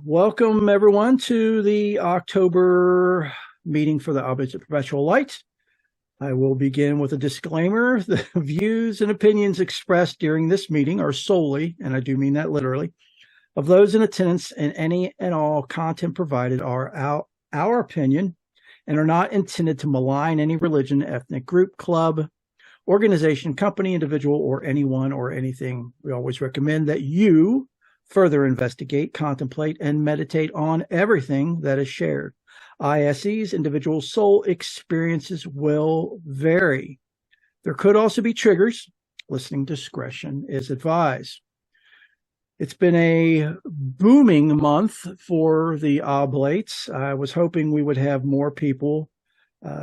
Welcome everyone to the October meeting for the Oblates of Perpetual Light. I will begin with a disclaimer. The views and opinions expressed during this meeting are solely, and I do mean that literally, of those in attendance, and any and all content provided are our opinion and are not intended to malign any religion, ethnic group, club, organization, company, individual, or anyone or anything. We always recommend that you further investigate, contemplate, and meditate on everything that is shared. ISE's individual soul experiences will vary. There could also be triggers. Listening discretion is advised. It's been a booming month for the Oblates. I was hoping we would have more people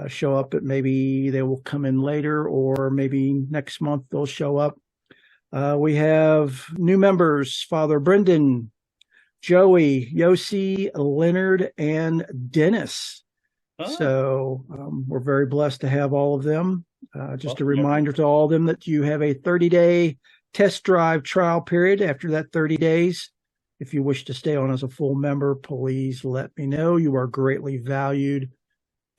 show up, but maybe they will come in later, or maybe next month they'll show up. We have new members: Father Brendan, Joey, Yossi, Leonard, and Dennis. Oh. So we're very blessed to have all of them. Just a reminder to all of them that you have a 30-day test drive trial period. After that 30 days, if you wish to stay on as a full member, please let me know. You are greatly valued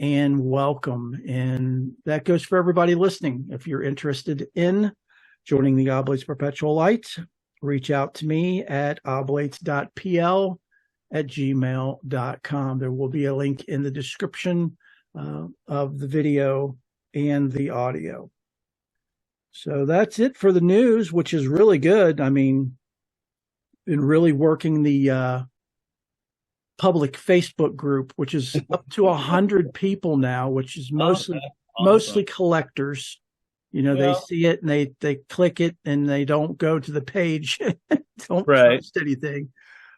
and welcome. And that goes for everybody listening. If you're interested in joining the Oblates of Perpetual Light, reach out to me at oblates.pl@gmail.com. There will be a link in the description of the video and the audio. So that's it for the news, which is really good. I mean, been really working the public Facebook group, which is up to 100 people now, which is mostly collectors. You know, they see it and they click it and they don't go to the page, don't post anything.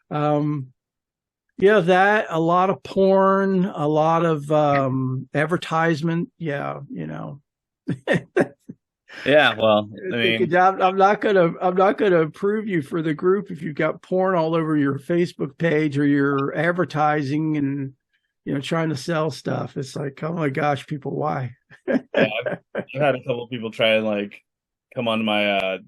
That, a lot of porn, a lot of advertisement. Yeah, you know. Yeah, well, I mean, I'm not gonna approve you for the group if you've got porn all over your Facebook page, or you're advertising and, you know, trying to sell stuff. It's like, oh my gosh, people, why? Yeah, I've had a couple of people try and like come on my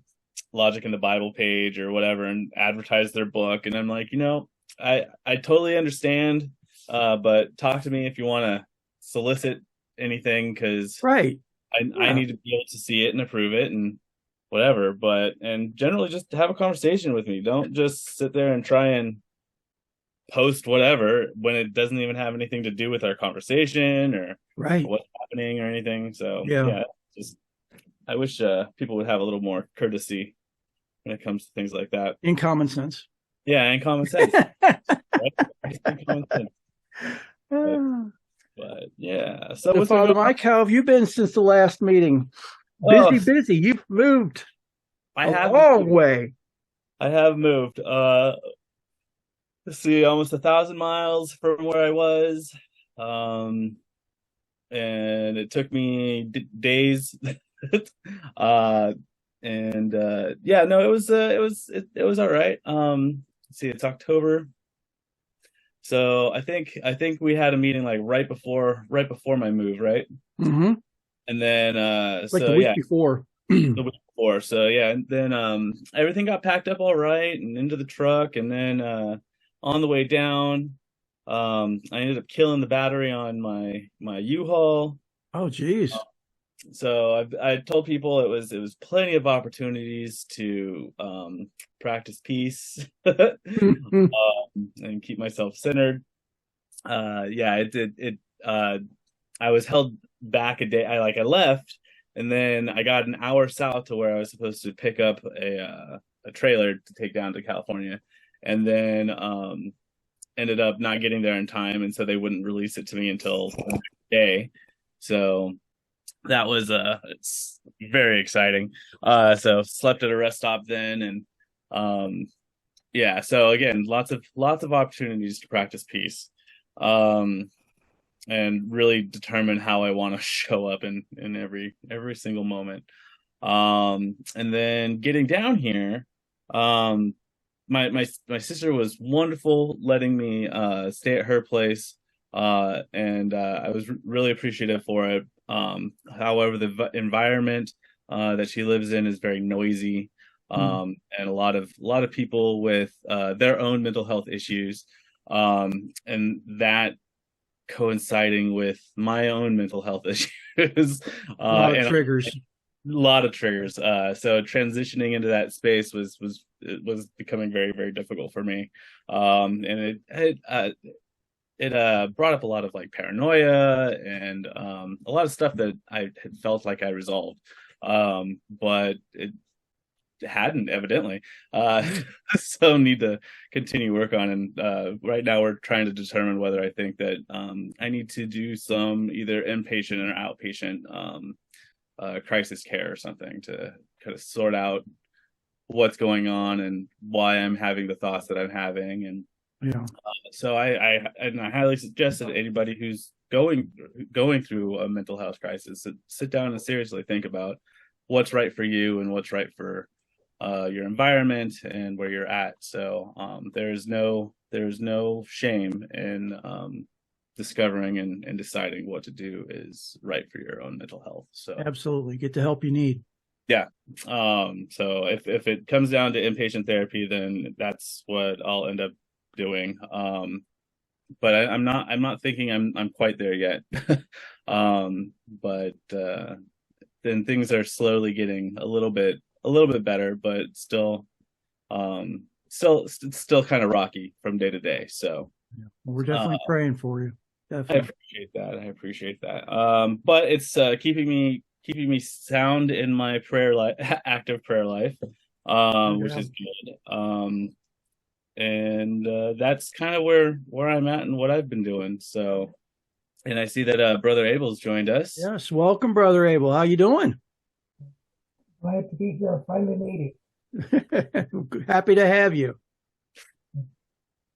Logic in the Bible page or whatever and advertise their book, and I'm like, you know, I totally understand, but talk to me if you want to solicit anything, because I need to be able to see it and approve it and whatever. And generally just have a conversation with me. Don't just sit there and try and post whatever when it doesn't even have anything to do with our conversation or what's happening or anything. So just I wish people would have a little more courtesy when it comes to things like that. In common sense. Yeah, in common sense. In common sense. But yeah. So Father Mike, how have you been since the last meeting? Busy. You've moved a long way. I have moved. Let's see, almost 1,000 miles from where I was. And it took me days. It was all right. Let's see, it's October. So I think we had a meeting like right before my move, right? Mm-hmm. And then the week before. The week before. So yeah, and then everything got packed up all right and into the truck, and then on the way down, I ended up killing the battery on my U-Haul. Oh geez. So I told people it was plenty of opportunities to practice peace and keep myself centered. I was held back a day. I left, and then I got an hour south to where I was supposed to pick up a trailer to take down to California, and then ended up not getting there in time, and so they wouldn't release it to me until the next day. So that was it's very exciting. So slept at a rest stop then, and so again, lots of opportunities to practice peace, and really determine how I want to show up in every single moment. And then getting down here, my sister was wonderful letting me stay at her place, and I was really appreciative for it. However, the environment that she lives in is very noisy. and a lot of people with their own mental health issues, and that coinciding with my own mental health issues, A lot of and triggers. a lot of triggers. So transitioning into that space was becoming very, very difficult for me, and it brought up a lot of like paranoia and a lot of stuff that I had felt like I resolved, but it hadn't, evidently. So need to continue work on, and right now we're trying to determine whether I think that I need to do some either inpatient or outpatient crisis care or something to kind of sort out what's going on and why I'm having the thoughts that I'm having. And Yeah. so I highly suggest that anybody who's going through a mental health crisis sit down and seriously think about what's right for you and what's right for your environment and where you're at. So there's no shame in discovering and deciding what to do is right for your own mental health. So Absolutely. Get the help you need. yeah. So if it comes down to inpatient therapy, then that's what I'll end up doing. But I'm not thinking I'm quite there yet. But then things are slowly getting a little bit better, but still still kind of rocky from day to day. So Yeah. Well, we're definitely praying for you. Definitely. I appreciate that. But it's keeping me sound in my prayer life, active prayer life, which is good. And that's kind of where I'm at and what I've been doing. So, and I see that Brother Abel's joined us. Yes, welcome, Brother Abel. How you doing? Glad to be here. I finally made it. Happy to have you.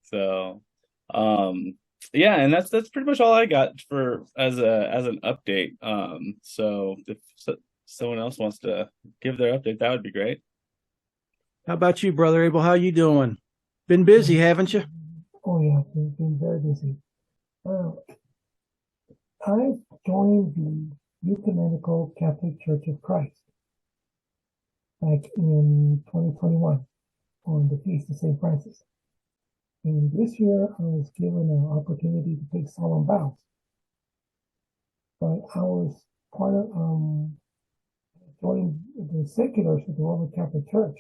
So, yeah, and that's pretty much all I got for as an update. So if someone else wants to give their update, that would be great. How about you, Brother Abel? How you doing? Been busy, haven't you? Oh yeah, been very busy. I joined the Ecumenical Catholic Church of Christ back in 2021 on the Feast of St. Francis. And this year I was given an opportunity to take solemn vows. But I was part of joined the seculars of the Roman Catholic Church.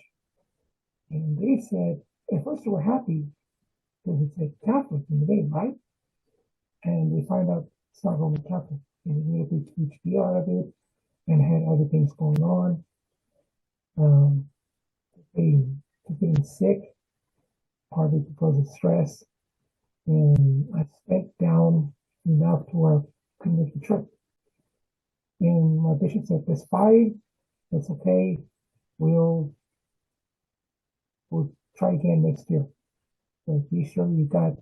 And they said, at first they were happy because it's a Catholic in the name, right? And they find out it's not Roman Catholic. And they made a big huge deal out of it and had other things going on. They were getting sick, partly because of stress. And I stepped down enough to where I couldn't make the trip. And my bishop said, that's fine, that's okay. We'll try again next year. But be sure you got,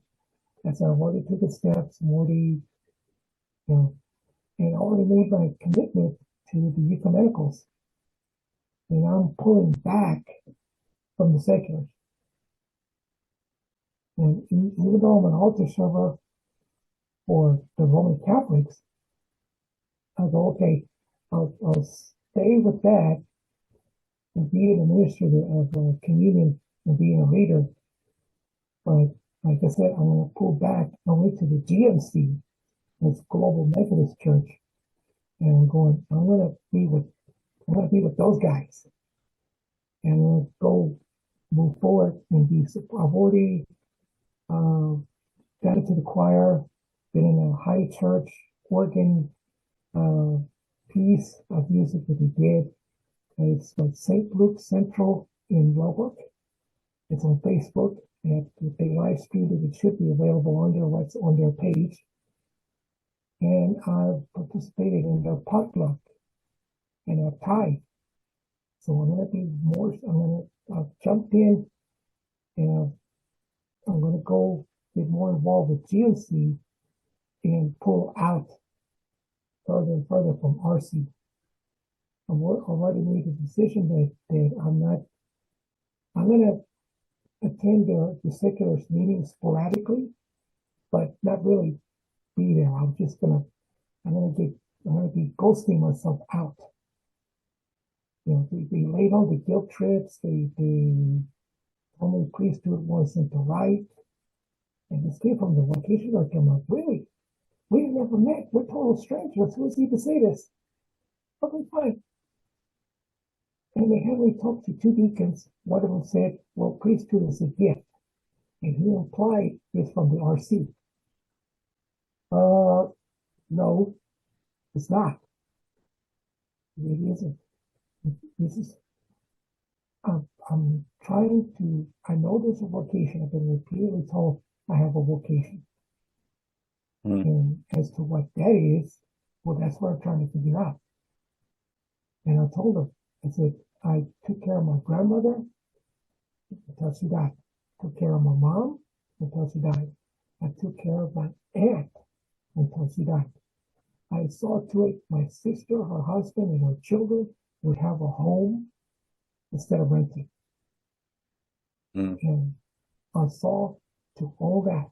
that's I've already taken steps, I'm already, and I already made my commitment to the ecumenicals. And I'm pulling back from the seculars. And even though I'm an altar server for the Roman Catholics, I go, okay, I'll stay with that and be an administrator of communion and being a leader. But like I said, I'm going to pull back. I went to the GMC, this Global Methodist Church, and I'm going to be with those guys, and I'm going to go move forward and be. I've already got into the choir, been in a high church organ piece of music that we did. It's like St. Luke Central in Roebuck. It's on Facebook. And if they live streamed it, it should be available on their page. And I participated in the potluck and a tithe. So I'm going to be more, I've jumped in and I'm going to go get more involved with GOC and pull out further and further from RC. I've already made the decision that I'm going to attend the seculars meetings sporadically, but not really be there. I'm going to be ghosting myself out. They laid on the guilt trips. They told me priesthood wasn't the right. And this came from the vocation director. I'm like, really? We never met. We're total strangers. Who's he to say this? Okay, fine. And they had me talk to two deacons. One of them said, well, priesthood is a gift. And he implied it's from the RC. No, it's not. It isn't. This is, I'm trying to, I know there's a vocation. I've been repeatedly told I have a vocation. And as to what that is, well, that's what I'm trying to figure out. And I told her, I said, I took care of my grandmother until she died. Took care of my mom until she died. I took care of my aunt until she died. I saw to it my sister, her husband, and her children would have a home instead of renting. And I saw to all that.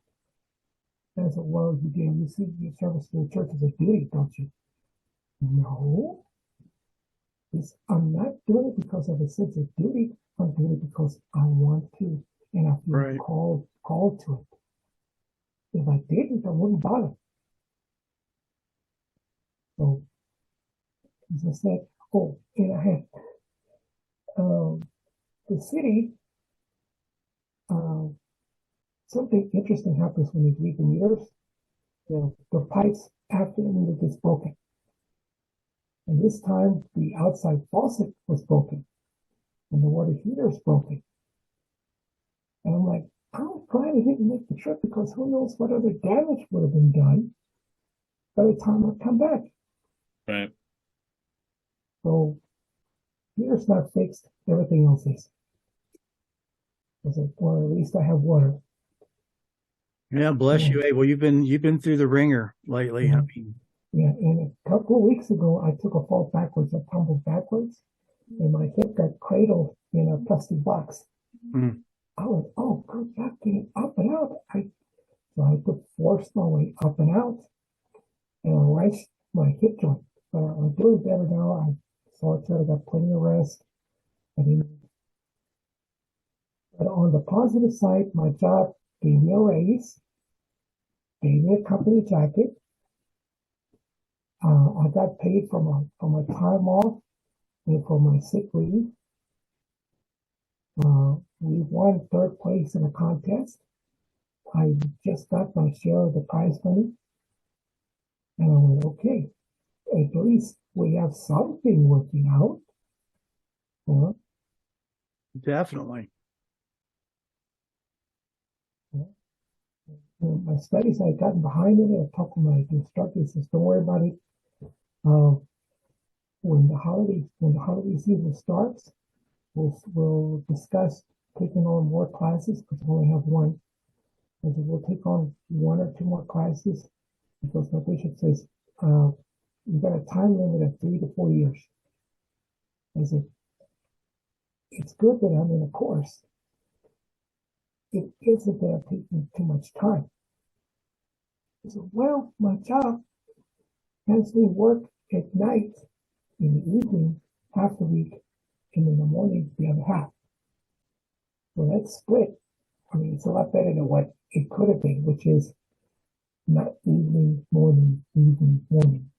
And I said, well, you see your service to the church as a duty, don't you? No. I'm not doing it because of a sense of duty. I'm doing it because I want to, and I feel called to it. If I didn't, I wouldn't bother. So, as I said, and I had the city. Something interesting happens when you read the meters. The pipes after the meter gets broken. And this time, the outside faucet was broken, and the water heater is broken. And I'm like, I'm glad I didn't make the trip because who knows what other damage would have been done by the time I come back. Right. So here's not fixed. Everything else is. I said, well, at least I have water. Yeah, bless you. Hey, well, you've been through the ringer lately. Yeah. I mean, yeah, and a couple of weeks ago, I took a fall backwards. I tumbled backwards, and my hip got cradled in a plastic box. I went, oh, good luck getting up and out. So I could force my way up and out, and I rest my hip joint. But I'm doing better now. I saw it. I got plenty of rest. But on the positive side, my job gave me a raise, gave me a company jacket. I got paid for my time off and for my sick leave. We won third place in a contest. I just got my share of the prize money. And I went, okay, at least we have something working out. definitely. My studies, I gotten behind it. I talked to my instructor, says, don't worry about it. When the holiday season starts, we'll discuss taking on more classes because we only have one. And so we'll take on one or two more classes because my bishop says, you've got a time limit of 3 to 4 years. I said, it's good that I'm in a course. It isn't that I'm taking too much time. I said, well, my job has me work at night, in the evening, half the week, and in the morning, the other half. So that's split. I mean, it's a lot better than what it could have been, which is not evening, morning, evening, morning.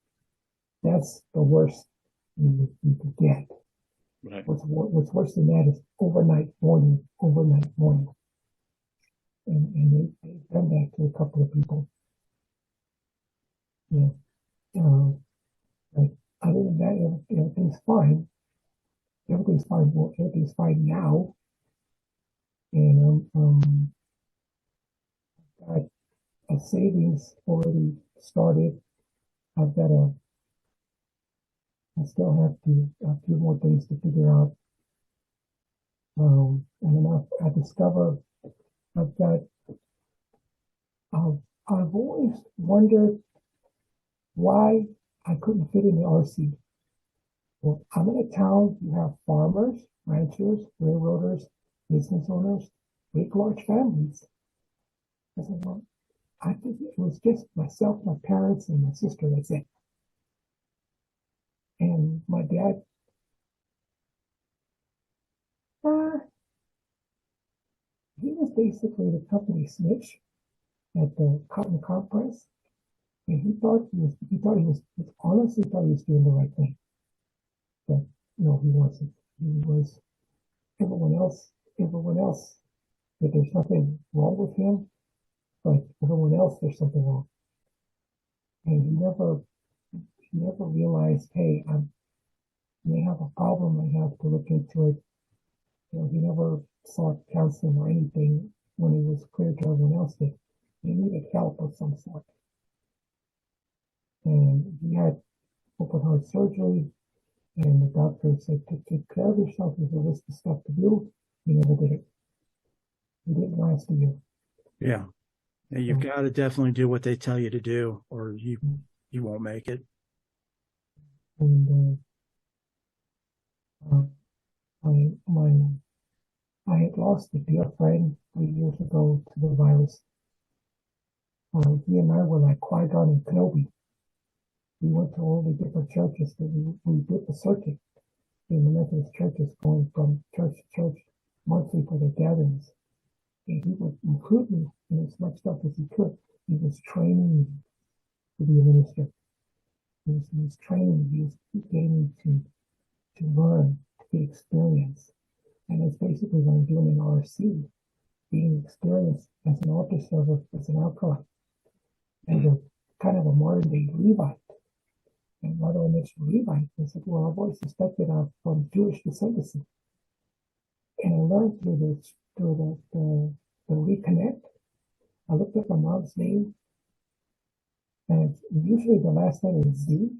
That's the worst you could get. Right. What's worse than that is overnight, morning, overnight, morning. And they've done that to a couple of people. Yeah. Like, other than that, everything's fine. Everything's fine. Well, everything's fine now. And got a savings already started. I still have a few more things to figure out. And then I discover I've always wondered why I couldn't fit in the RC. Well, I'm in a town, you have farmers, ranchers, railroaders, business owners, big, large families. I said, well, I think it was just myself, my parents, and my sister, that's it. And my dad basically the company snitch at the cotton conference, and he honestly thought he was doing the right thing. But no, he wasn't. He was everyone else, that there's nothing wrong with him, but everyone else there's something wrong. And he never realized, hey, I may have a problem, I have to look into it. He never sought counseling or anything when it was clear to everyone else that he needed help of some sort. And he had open heart surgery, and the doctor said to take care of yourself, there's a list of stuff to do. He never did it. He didn't last a year. Yeah. You've got to definitely do what they tell you to do, or you won't make it. And I had lost a dear friend 3 years ago to the virus. He and I were like Qui-Gon and Kenobi. We went to all the different churches that we did the circuit in the Methodist churches, going from church to church monthly for their gatherings. And he would include me in as much stuff as he could. He was training me to be a minister. He was training me. He was getting me to learn, to get experience. And it's basically what I'm doing in RC, getting experience as an altar server, as an alcoholic, as a kind of a modern day Levite. And why do I mention Levite? I said, well, I've always suspected I'm from Jewish descendancy. And I learned through the reconnect. I looked up my mom's name, and usually the last letter is Z,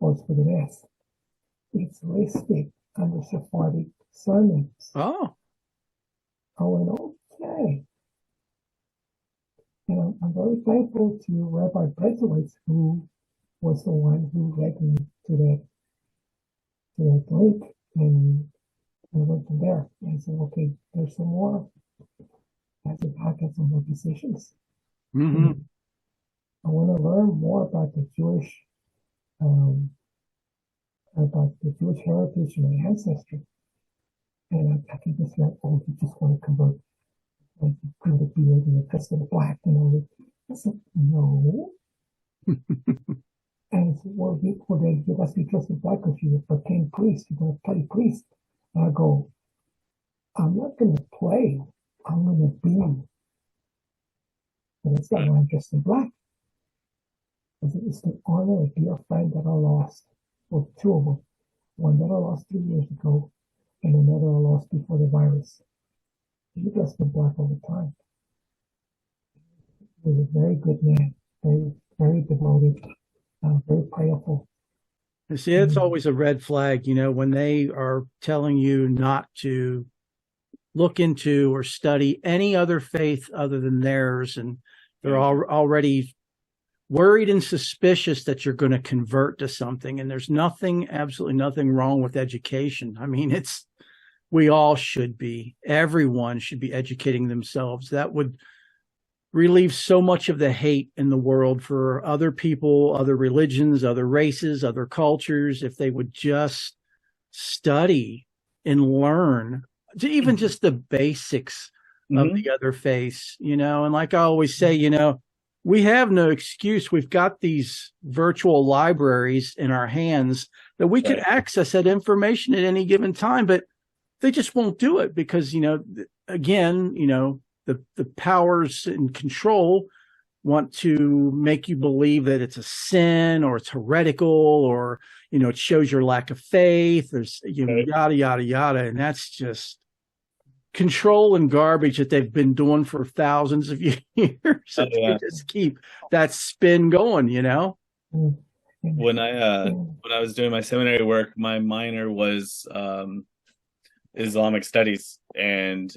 or it's with an S. It's listed under Sephardic surnames. Oh. I went, okay. And I'm very thankful to Rabbi Breslowitz, who was the one who led me to that link, and I went from there. And I said, okay, there's some more. I got some more decisions. Mm-hmm. I want to learn more about the Jewish heritage and my ancestry. And I can just like, oh, you just want to convert, like you grow the beard and you're dressed in black and all that. I said, no. And he said, well, you must be dressed in black because you're a pretend priest, you're going to play priest. And I go, I'm not going to play, I'm going to be. And it's not why I'm dressed in black. It's to honor a dear friend that I lost, well, two of them. One that I lost 3 years ago, and another I lost before the virus. He dressed in black all the time. He was a very good man, very, very devoted, very prayerful. You see, it's always a red flag, when they are telling you not to look into or study any other faith other than theirs, and they're already worried and suspicious that you're going to convert to something. And there's absolutely nothing wrong with education. I mean, we all should be. Everyone should be educating themselves. That would relieve so much of the hate in the world for other people, other religions, other races, other cultures, if they would just study and learn even just the basics of the other faiths, and like I always say, we have no excuse. We've got these virtual libraries in our hands that we could access that information at any given time, but they just won't do it because, again, the powers in control want to make you believe that it's a sin or it's heretical or, it shows your lack of faith. There's, yada, yada, yada. And that's just control and garbage that they've been doing for thousands of years. So they just keep that spin going, When I was doing my seminary work, my minor was Islamic studies, and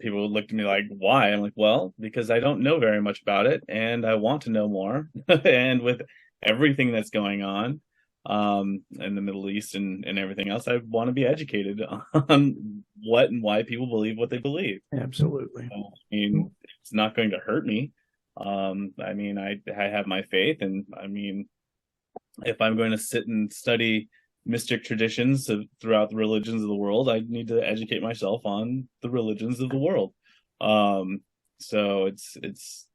people would look at me like, why? I'm like, well, because I don't know very much about it and I want to know more. And with everything that's going on in the Middle East and everything else, I want to be educated on what and why people believe what they believe. Absolutely. I mean, it's not going to hurt me. I mean, I have my faith, and I mean, if I'm going to sit and study mystic traditions throughout the religions of the world, I need to educate myself on the religions of the world. So it's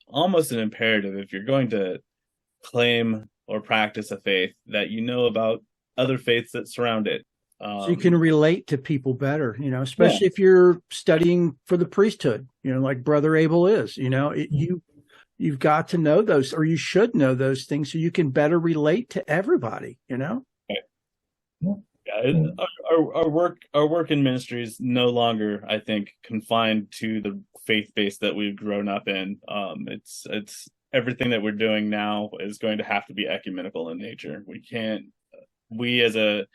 almost an imperative, if you're going to claim or practice a faith, that you know about other faiths that surround it. So you can relate to people better, Yeah. especially if you're studying for the priesthood, like Brother Abel is, you've got to know those, or you should know those things so you can better relate to everybody, Right. Yeah, our work in ministry is no longer, I think, confined to the faith base that we've grown up in. It's everything that we're doing now is going to have to be ecumenical in nature. We as a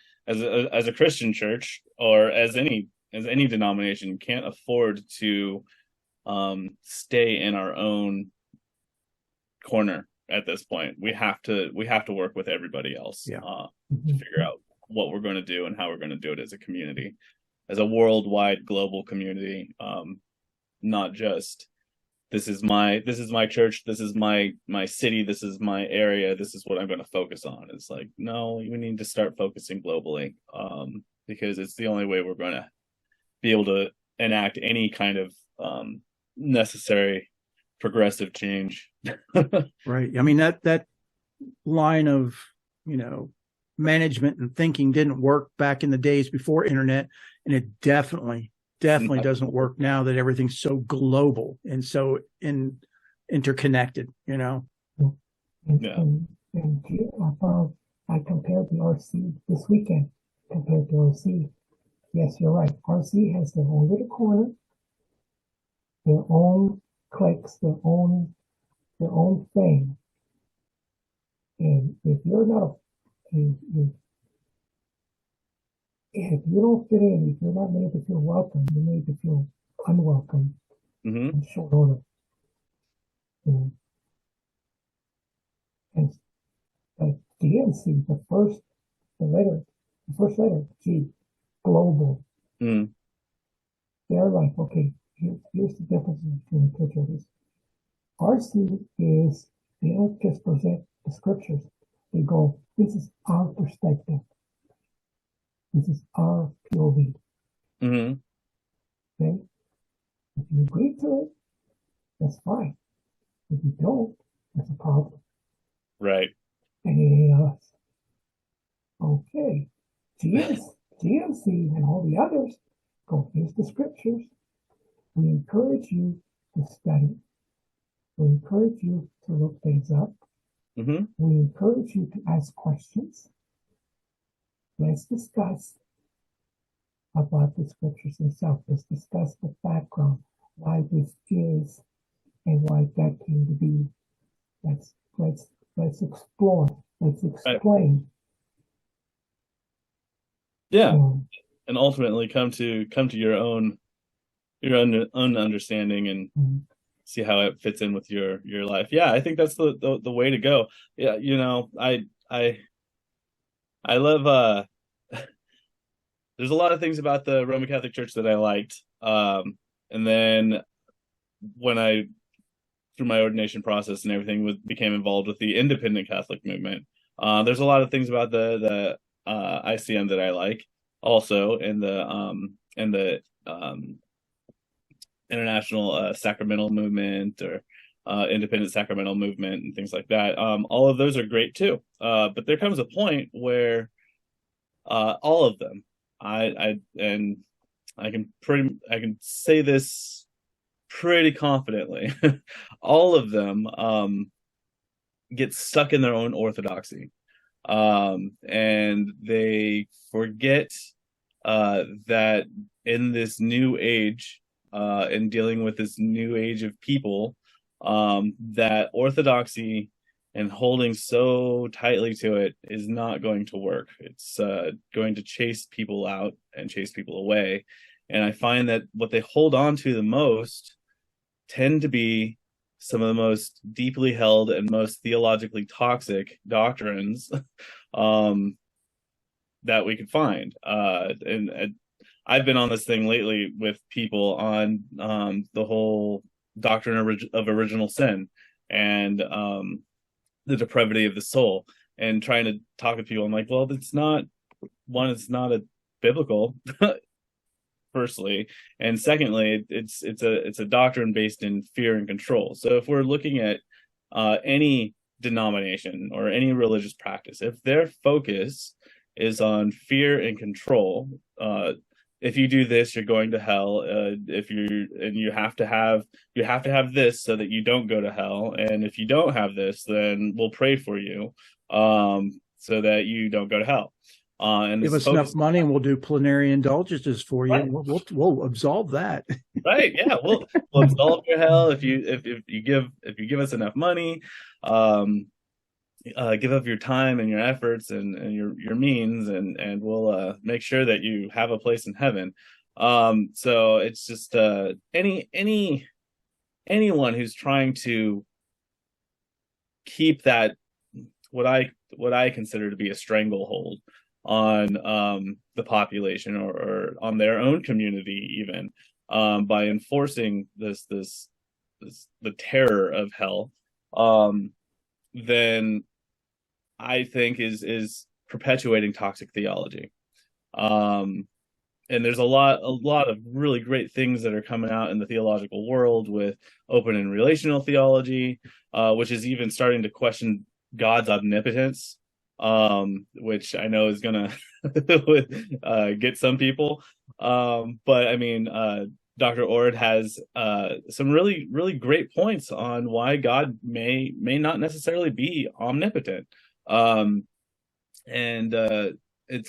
Christian church, or as any denomination, can't afford to stay in our own corner at this point. We have to work with everybody else to figure out what we're going to do and how we're going to do it as a community, as a worldwide global community. Not just, this is my church, this is my city, this is my area, this is what I'm going to focus on. It's like, no, we need to start focusing globally, because it's the only way we're going to be able to enact any kind of necessary progressive change. Right. I mean, that line of, management and thinking didn't work back in the days before internet, and it definitely doesn't work now that everything's so global and so interconnected, Yeah. And I compared the RC this weekend compared to RC. Yes, you're right. RC has their own little corner, their own cliques, their own thing. And if you're not if you don't fit in, if you're not made to feel welcome, you're made to feel unwelcome in short order. And like GMC, the first letter, G, global. They're like, okay, here's the difference between the churches. RC is, they don't just present the scriptures. They go, this is our perspective. This is our POV. Okay? If you agree to it, that's fine. If you don't, that's a problem. Right. Anything else? Okay. GMC and all the others go, here's the scriptures. We encourage you to study. We encourage you to look things up. We encourage you to ask questions. Let's discuss about the scriptures themselves. Let's discuss the background, why this is and why that came to be. Let's explore. Let's explain. Yeah, and ultimately come to your own understanding and see how it fits in with your life. Yeah, I think that's the way to go. Yeah, I love there's a lot of things about the Roman Catholic Church that I liked. And then when I, through my ordination process and everything, became involved with the independent Catholic movement, there's a lot of things about the ICM that I like also, and the international sacramental movement, or independent sacramental movement, and things like that. All of those are great too. But there comes a point where all of them, I can say this pretty confidently, all of them get stuck in their own orthodoxy, and they forget that in this new age, in dealing with this new age of people, that orthodoxy and holding so tightly to it is not going to work. It's going to chase people out and chase people away. And I find that what they hold on to the most tend to be some of the most deeply held and most theologically toxic doctrines that we could find. And I've been on this thing lately with people on the whole doctrine of original sin, and the depravity of the soul, and trying to talk to people. I'm like, well, it's not a biblical firstly, and secondly, it's a doctrine based in fear and control. So if we're looking at any denomination or any religious practice, if their focus is on fear and control, if you do this, you're going to hell. If you have to have this so that you don't go to hell, and if you don't have this, then we'll pray for you, so that you don't go to hell. And give us enough money, and we'll do plenary indulgences for you. Right. We'll absolve that. Right? Yeah, we'll absolve your hell if you give us enough money. Give up your time and your efforts and your means, and we'll make sure that you have a place in heaven. So it's just anyone who's trying to keep that what I consider to be a stranglehold on the population or on their own community, even by enforcing the terror of hell, then I think is perpetuating toxic theology. And there's a lot of really great things that are coming out in the theological world with open and relational theology, which is even starting to question God's omnipotence, which I know is gonna get some people. But I mean, Dr. Ord has some really, really great points on why God may not necessarily be omnipotent. And he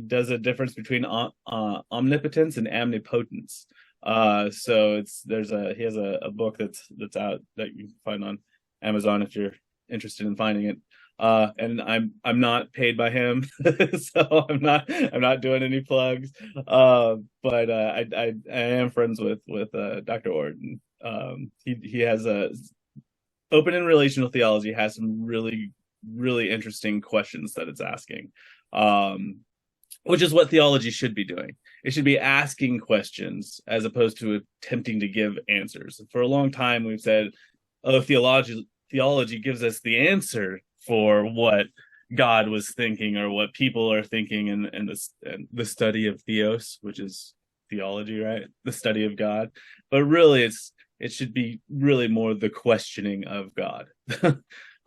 does a difference between omnipotence and omnipotence. So he has a book that's out that you can find on Amazon if you're interested in finding it. And I'm not paid by him, so I'm not doing any plugs. But I am friends with Dr. Ord. He has a open and relational theology has some really, really interesting questions that it's asking, which is what theology should be doing. It should be asking questions as opposed to attempting to give answers. For a long time, we've said, oh, theology gives us the answer for what God was thinking or what people are thinking in the study of theos, which is theology, right? The study of God. But really, it should be really more the questioning of God.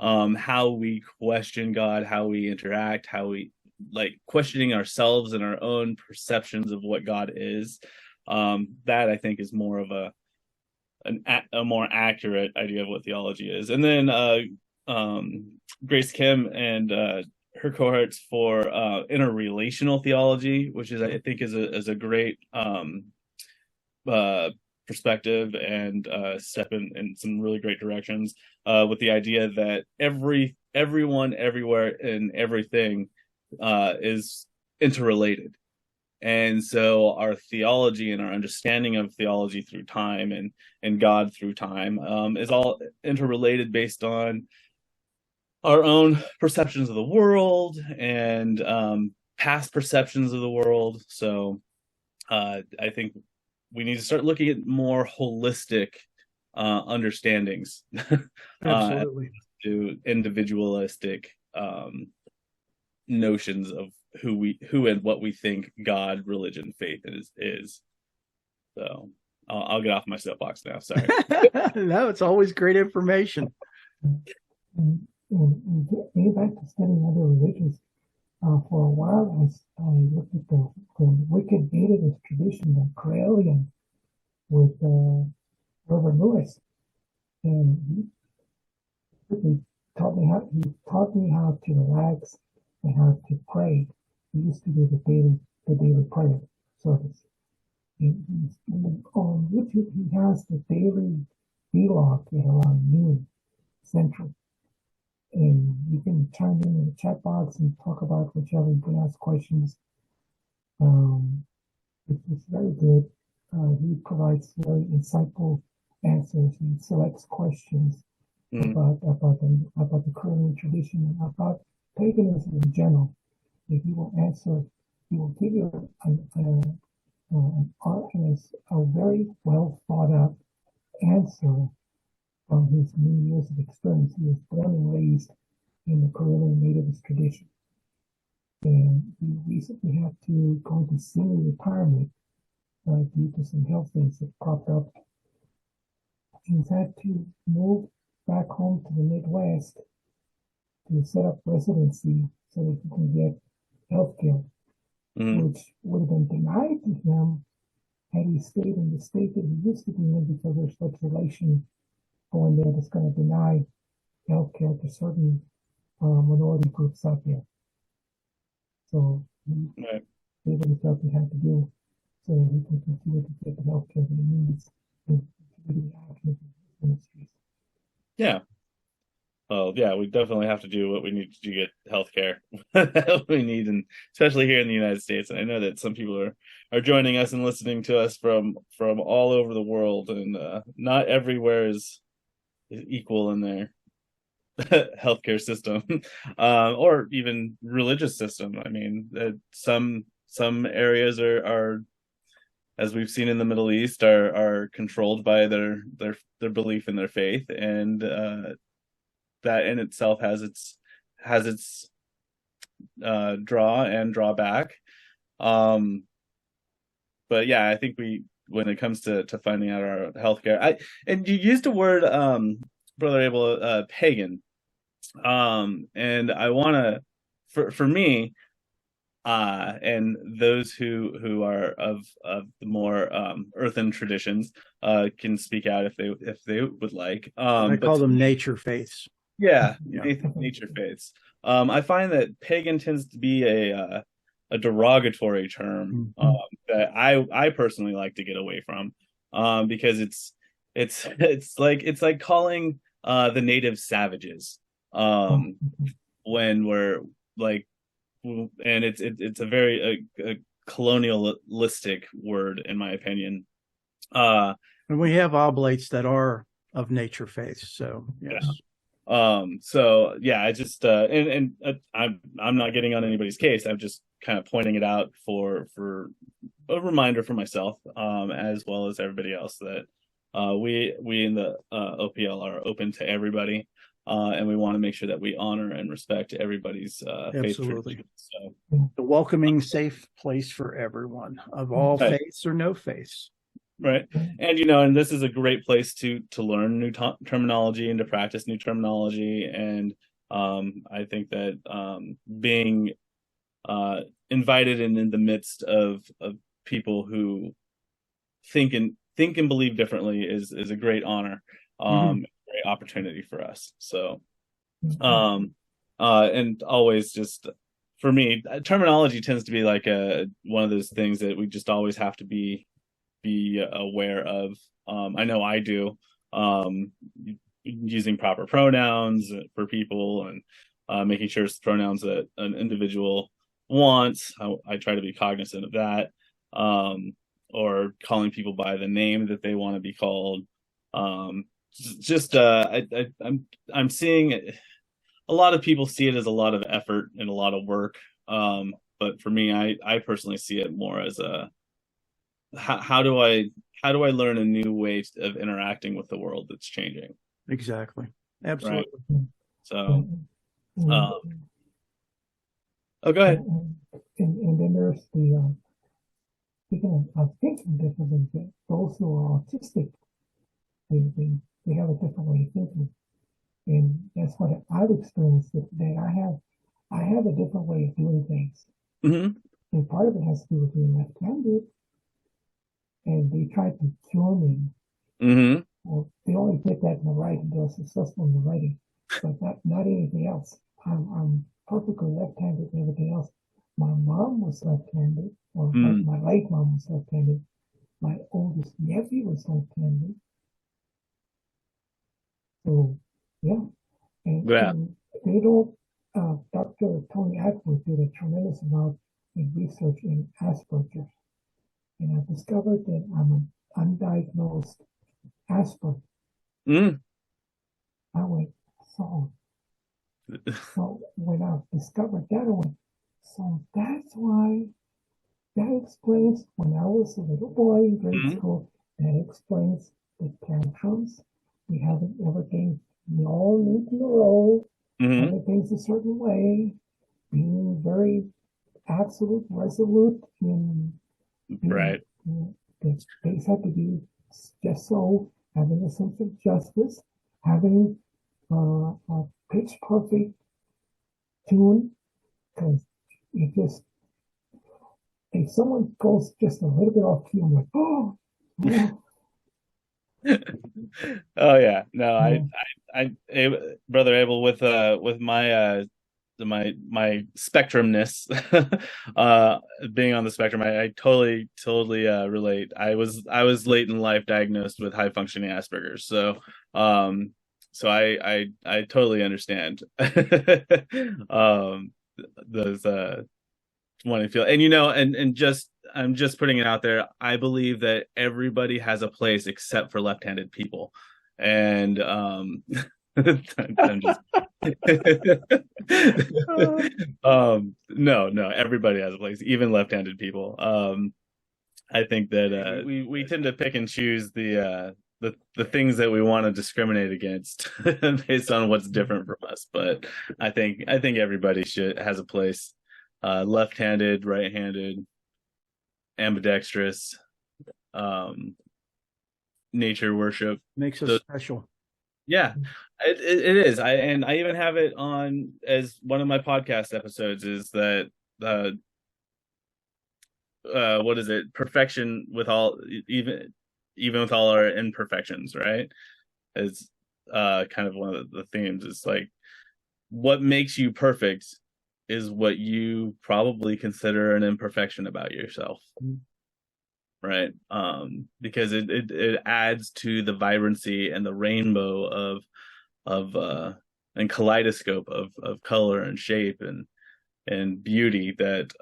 How we question God, how we interact, how we questioning ourselves and our own perceptions of what God is. That I think is more of a more accurate idea of what theology is. And then Grace Kim and her cohorts for interrelational theology, which is I think is a great perspective and step in some really great directions, with the idea that everyone, everywhere, and everything is interrelated. And so our theology and our understanding of theology through time and God through time is all interrelated based on our own perceptions of the world and past perceptions of the world. So I think we need to start looking at more holistic understandings. Absolutely. To individualistic notions of who and what we think God, religion, faith is. So I'll get off my soapbox now. Sorry. No, it's always great information. And getting back to studying other religions, for a while I looked at the wicked nativist tradition of Corellian with Robert Lewis, and he taught me how to relax and how to pray. He used to do the daily prayer service. On YouTube, he has the daily vlog at around noon Central. And you can chime in the chat box and talk about whichever, you can ask questions. It's very good. He provides very insightful answers. He selects questions about the Korean tradition and about paganism in general. If he will answer, he will give you a very well thought out answer from his many years of experience. He was born and raised in the Korean nativist tradition. And he recently had to go into semi-retirement due to some health things that cropped up. He's had to move back home to the Midwest to set up residency so that he can get health care, which would have been denied to him had he stayed in the state that he used to be in, because there's legislation going there that's going to deny health care to certain minority groups out there. So he did what he felt he had to do so that he can continue to get the health care that he needs and continue to act ministries. Yeah. Well, yeah, we definitely have to do what we need to get healthcare we need, and especially here in the United States. And I know that some people are joining us and listening to us from all over the world, and not everywhere is equal in their healthcare system, or even religious system. I mean, some areas are, as we've seen in the Middle East, are controlled by their belief in their faith, and that in itself has its draw and drawback. But yeah, I think when it comes to finding out our healthcare, and you used the word, Brother Abel, pagan, and I want to, for me, and those who are of the more earthen traditions can speak out if they would like. I call them nature faiths. Yeah, nature faiths. I find that pagan tends to be a derogatory term that I personally like to get away from, because it's like calling the natives savages, when we're like, and it's a very a colonialistic word, in my opinion. And we have oblates that are of nature faiths, so yes. Yeah. So yeah, I just I'm not getting on anybody's case. I'm just kind of pointing it out for a reminder for myself, as well as everybody else, that we in the OPL are open to everybody, and we want to make sure that we honor and respect everybody's faith tradition. So, the welcoming, safe place for everyone of all faiths or no faiths. Right. And, and this is a great place to learn new terminology and to practice new terminology. And I think that being invited in the midst of people who think and believe differently is a great honor, a great opportunity for us. So, and always, just for me, terminology tends to be like one of those things that we just always have to be aware of. I know I do, using proper pronouns for people, and making sure it's pronouns that an individual wants. I try to be cognizant of that, or calling people by the name that they want to be called. I'm seeing a lot of people see it as a lot of effort and a lot of work, but for me, I personally see it more as a how do I learn a new way of interacting with the world that's changing? Exactly. Absolutely. Right. So, oh, go ahead. And then there's the speaking of thinking differently, that those who are autistic, they have a different way of thinking, and that's what I've experienced. That I have a different way of doing things, and part of it has to do with being left-handed. And they tried to cure me. Well, they only did that in the writing. They were successful in the writing, but not anything else. I'm perfectly left-handed and everything else. My mom was left-handed, or my late mom was left-handed. My oldest nephew was left-handed. So, yeah. And they don't, Dr. Tony Atwood did a tremendous amount of research in Asperger's. And I discovered that I'm an undiagnosed Asperger. I went, so when I discovered that, I went, so that's why, that explains when I was a little boy in grade school, that explains the tantrums. We haven't everything, we all need to know, everything's a certain way, being very absolute, resolute in Right. the things have to be just so, having a sense of justice, having a pitch perfect tune, because it just, if someone goes just a little bit off key, I'm like, oh, Oh yeah, no, yeah. Brother Abel, with my spectrumness, being on the spectrum, I totally relate. I was late in life diagnosed with high functioning Asperger's, so I totally understand. um, those want to feel, and and just I'm just putting it out there. I believe that everybody has a place except for left-handed people, and I'm just no, everybody has a place, even left-handed people. I think that we tend to pick and choose the things that we want to discriminate against based on what's different from us. But I think everybody has a place. Left-handed, right-handed, ambidextrous, nature worship. Makes us special. Yeah, it is. I even have it on as one of my podcast episodes, is that what is it? Perfection with all, even with all our imperfections, right? Is kind of one of the themes. It's like, what makes you perfect is what you probably consider an imperfection about yourself, right? Because it adds to the vibrancy and the rainbow of and kaleidoscope of color and shape and beauty that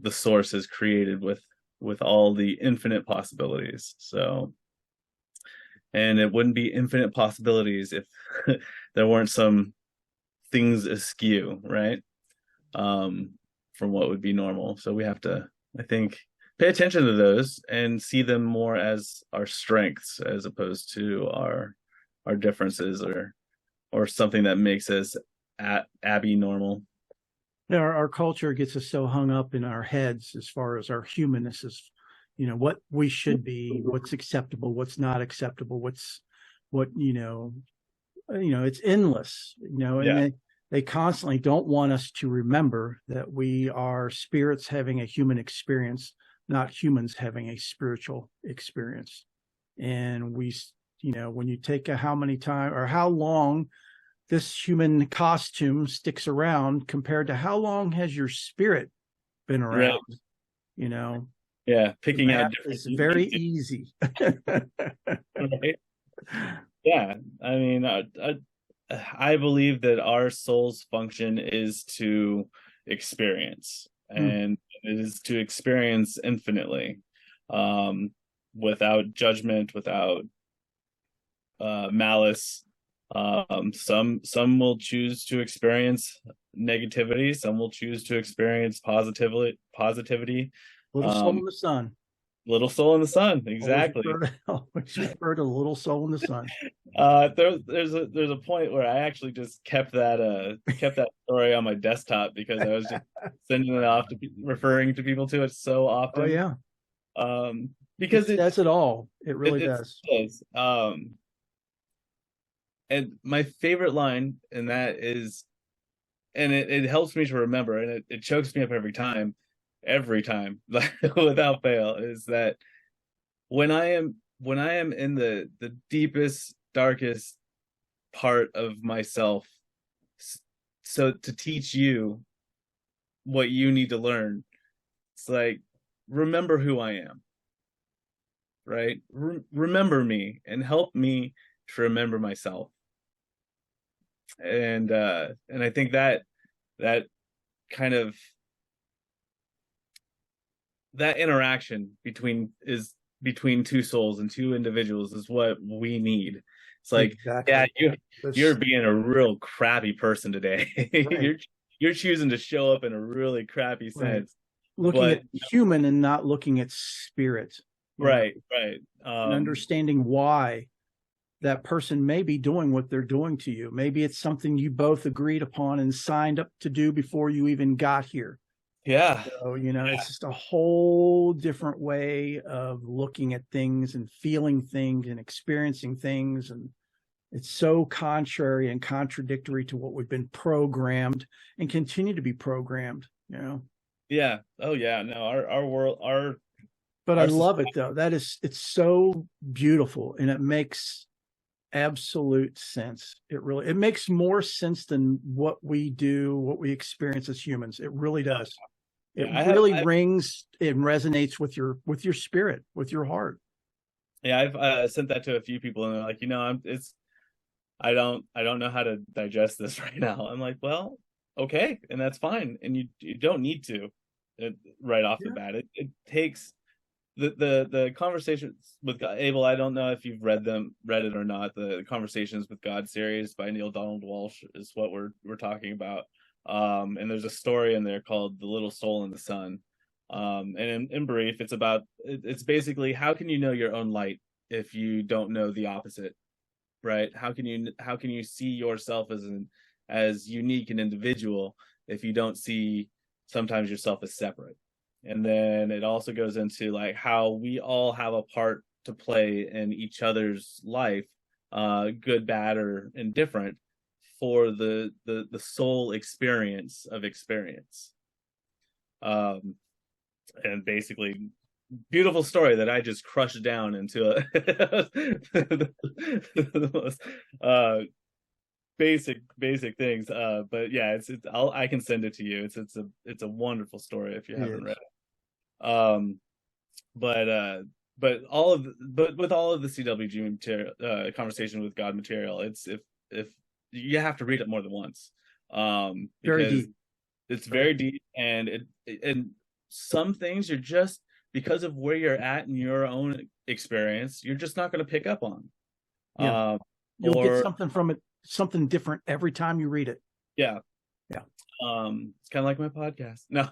the source has created with all the infinite possibilities. So, and it wouldn't be infinite possibilities if there weren't some things askew, right? From what would be normal. So we have to, I think, pay attention to those and see them more as our strengths as opposed to our differences or something that makes us abby normal. Our culture gets us so hung up in our heads as far as our humanness is, what we should be, what's acceptable, what's not acceptable, it's endless, and Yeah. they constantly don't want us to remember that we are spirits having a human experience, not humans having a spiritual experience. And when you take how many time or how long this human costume sticks around compared to how long has your spirit been around, right. Yeah, picking out is very easy. Right? Yeah, I mean, I believe that our soul's function is to experience, and it is to experience infinitely, without judgment, without malice. Some will choose to experience negativity. Some will choose to experience positivity. Little soul in the sun. Little soul in the sun, exactly. Always refer to little soul in the sun. There's a point where I actually just kept that story on my desktop because I was just sending it off referring to people to it so often. Oh yeah. Because it says it all. It really does. And my favorite line in that is, and it helps me to remember, and it chokes me up every time, without fail, is that when I am in the deepest, darkest part of myself, so to teach you what you need to learn, it's like, remember who I am, right? Remember me and help me to remember myself. And I think that kind of, that interaction between two souls and two individuals is what we need. It's like, exactly. Yeah, you're being a real crappy person today. Right. You're choosing to show up in a really crappy sense. Right. Looking at human and not looking at spirit. Right. And understanding why that person may be doing what they're doing to you. Maybe it's something you both agreed upon and signed up to do before you even got here. Yeah. So, it's just a whole different way of looking at things and feeling things and experiencing things. And it's so contrary and contradictory to what we've been programmed and continue to be programmed, Yeah. Oh yeah. No, our world, but I love it though. It's so beautiful, and it makes absolute sense. It makes more sense than what we do, what we experience as humans. It really does. It really rings and resonates with your spirit, with your heart. Yeah, I've sent that to a few people, and they're like, I don't know how to digest this right now. I'm like, well, okay, and that's fine, and you don't need to right off the bat. It takes the conversations with God. Abel, I don't know if you've read it or not. The Conversations with God series by Neale Donald Walsch is what we're talking about. And there's a story in there called The Little Soul in the Sun. And in brief, it's basically, how can you know your own light if you don't know the opposite, right? How can you see yourself as unique and individual if you don't see sometimes yourself as separate? And then it also goes into like how we all have a part to play in each other's life, good, bad, or indifferent, for the soul experience of experience. And basically, beautiful story that I just crushed down into the most basic things. But yeah, I can send it to you. It's a wonderful story if you haven't read it. But with all of the CWG material, Conversation with God material, it's if you have to read it more than once, Very deep. It's very deep, and some things you're just, because of where you're at in your own experience, you're just not going to pick up on. Yeah. You'll get something from it, something different every time you read it. Yeah. Yeah. It's kind of like my podcast. No.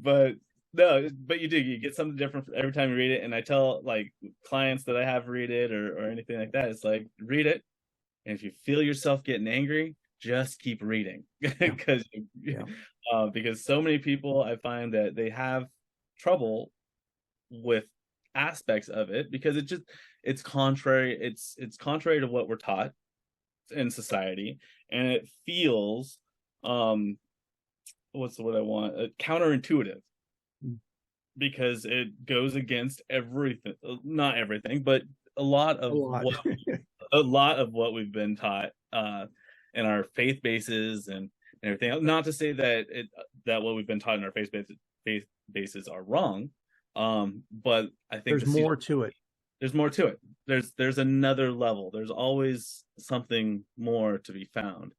But you get something different every time you read it. And I tell like clients that I have read it or anything like that, it's like, read it, and if you feel yourself getting angry, just keep reading. because so many people, I find that they have trouble with aspects of it because it's contrary to what we're taught in society, and it feels what's the word I want, counterintuitive, because it goes against everything, not everything, but a lot of what we've been taught in our faith bases and everything. Not to say that what we've been taught in our faith bases are wrong, but I think there's more to it. There's more to it. There's another level. There's always something more to be found.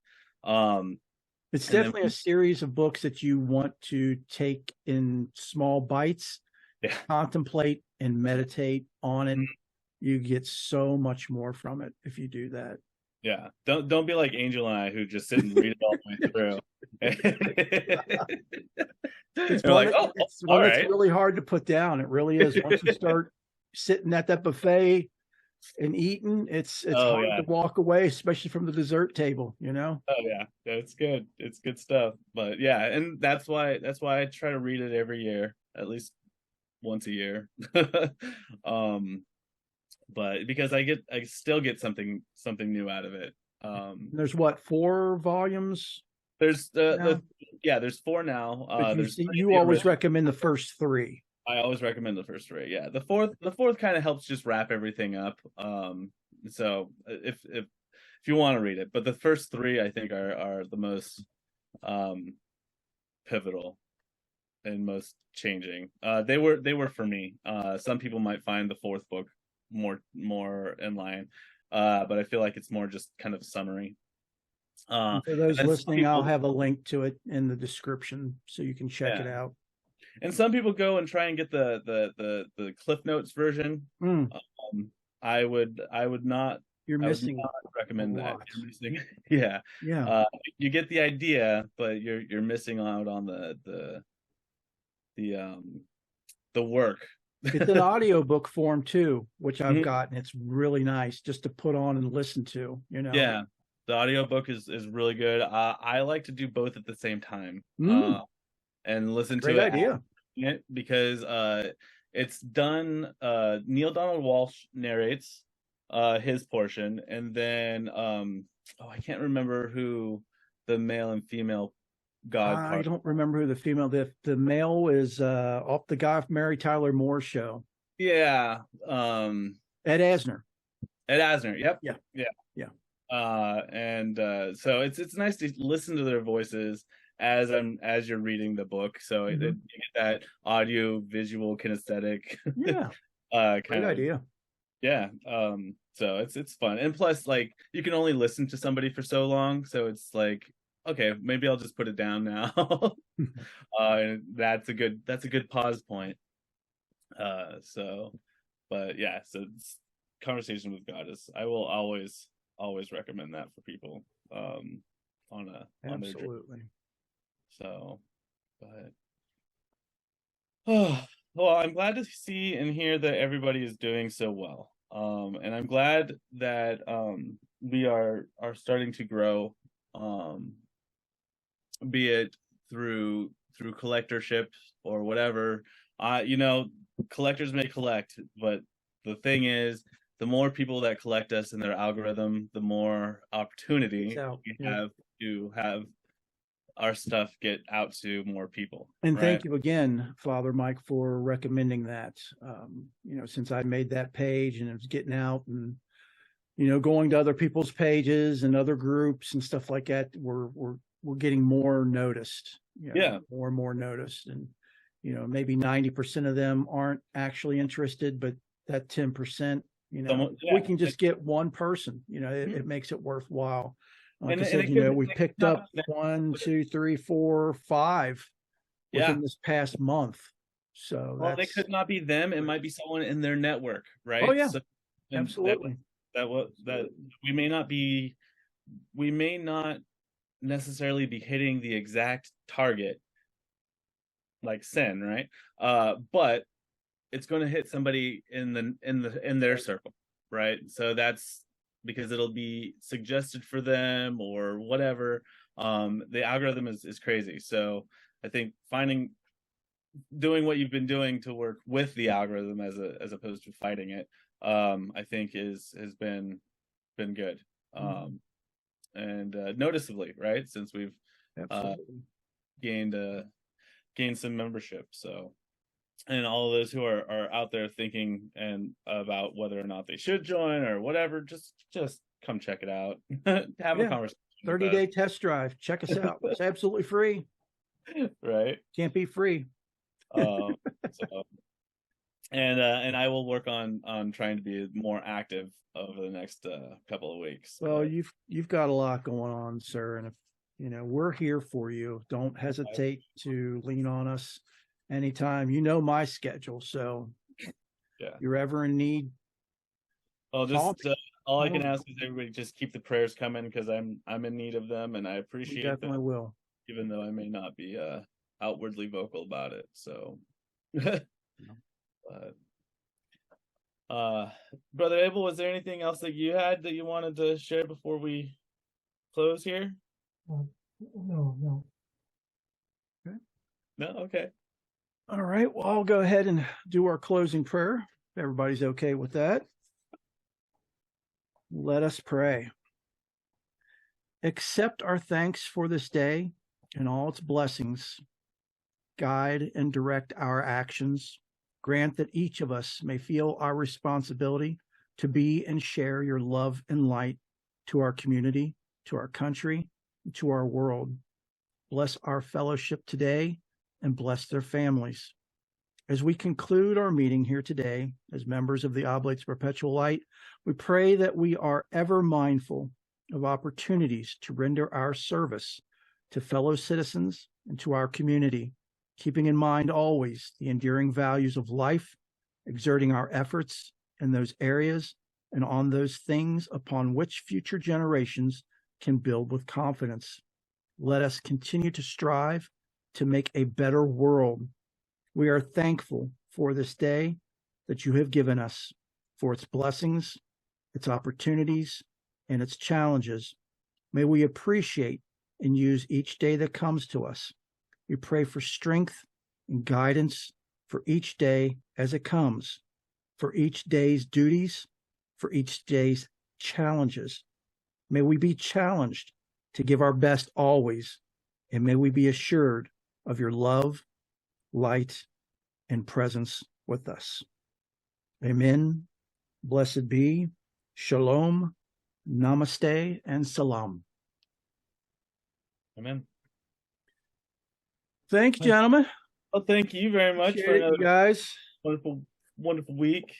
It's definitely a series of books that you want to take in small bites, contemplate and meditate on it. You get so much more from it if you do that. Yeah. Don't be like Angel and I, who just sit and read it all the way through. It's one that's really hard to put down. It really is. Once you start sitting at that buffet and eating, it's hard to walk away, especially from the dessert table, Oh yeah, that's good. It's good stuff. But yeah, and that's why I try to read it every year, at least once a year. But because I still get something new out of it. There's what, 4 volumes? There's there's 4 now. You always recommend the first 3. I always recommend the first 3. Yeah, the fourth kind of helps just wrap everything up. So if you want to read it, but the first 3 I think are the most pivotal and most changing. They were for me. Some people might find the 4th book more in line, but I feel like it's more just kind of a summary. For those listening, I'll have a link to it in the description so you can check it out. And some people go and try and get the Cliff Notes version. I would not. You're missing. I would not recommend that. You're missing, yeah. You get the idea, but you're missing out on the work It's an audiobook form too, which I've Mhm. gotten. It's really nice just to put on and listen to, Yeah, the audiobook is really good. I like to do both at the same time, and listen to Great it, idea. because it's done. Neale Donald Walsch narrates his portion, and then I can't remember who the male and female god I part. don't remember who the female, the male is off the guy from Mary Tyler Moore show. Yeah, Ed Asner. Ed Asner. Yep. Yeah. Yeah. Yeah. And so it's nice to listen to their voices as you're reading the book. So you get that audio visual kinesthetic. Yeah. Kind Great of idea. Yeah. So it's fun, and plus, like, you can only listen to somebody for so long, so it's like, okay, maybe I'll just put it down now. And that's a good pause point. But yeah, so conversation with God is, I will always recommend that for people on their journey. Absolutely. So, but well, I'm glad to see and hear that everybody is doing so well. And I'm glad that we are starting to grow, be it through collectorship or whatever. Collectors may collect, but the thing is, the more people that collect us in their algorithm, the more opportunity we have to have our stuff get out to more people. And right? thank you again, Father Mike, for recommending that. Since I made that page and it was getting out, and going to other people's pages and other groups and stuff like that, we're getting more noticed. More and more noticed, and maybe 90% of them aren't actually interested, but that 10%, we can just get one person. It makes it worthwhile. Like I said, we picked up 1, 2, 3, 4, 5 within this past month. So they could not be them. It might be someone in their network, right? Oh yeah, so, absolutely. That we may not necessarily be hitting the exact target, like Sen, right? But it's going to hit somebody in their circle, right? So that's because it'll be suggested for them or whatever. The algorithm is crazy. So I think doing what you've been doing to work with the algorithm as opposed to fighting it, I think has been good. And noticeably, right? Since we've gained some membership. So, and all of those who are out there thinking and about whether or not they should join or whatever, just come check it out. Have a conversation. 30-day test drive. Check us out. It's absolutely free. Right. Can't be free. And I will work on trying to be more active over the next couple of weeks. Well, you've got a lot going on, sir, and if we're here for you. Don't hesitate to lean on us anytime. My schedule, so if you're ever in need. Well, just all I can ask is everybody just keep the prayers coming, because I'm in need of them, and I appreciate them. Definitely will, even though I may not be outwardly vocal about it. So, Brother Abel, was there anything else that you had that you wanted to share before we close here? No. Okay. No? Okay. All right. Well, I'll go ahead and do our closing prayer, if everybody's okay with that. Let us pray. Accept our thanks for this day and all its blessings. Guide and direct our actions. Grant that each of us may feel our responsibility to be and share your love and light to our community, to our country, and to our world. Bless our fellowship today and bless their families. As we conclude our meeting here today, as members of the Oblates of Perpetual Light, we pray that we are ever mindful of opportunities to render our service to fellow citizens and to our community, keeping in mind always the enduring values of life, exerting our efforts in those areas and on those things upon which future generations can build with confidence. Let us continue to strive to make a better world. We are thankful for this day that you have given us, for its blessings, its opportunities, and its challenges. May we appreciate and use each day that comes to us. We pray for strength and guidance for each day as it comes, for each day's duties, for each day's challenges. May we be challenged to give our best always, and may we be assured of your love, light, and presence with us. Amen. Blessed be. Shalom, namaste, and salam. Amen. Thank you, gentlemen. Well, thank you very much for Appreciate it, another you guys. wonderful week.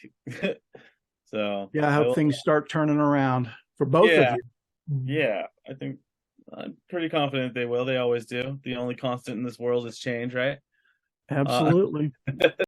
So Yeah, I hope things start turning around for both of you. Yeah, I think I'm pretty confident they will. They always do. The only constant in this world is change, right? Absolutely.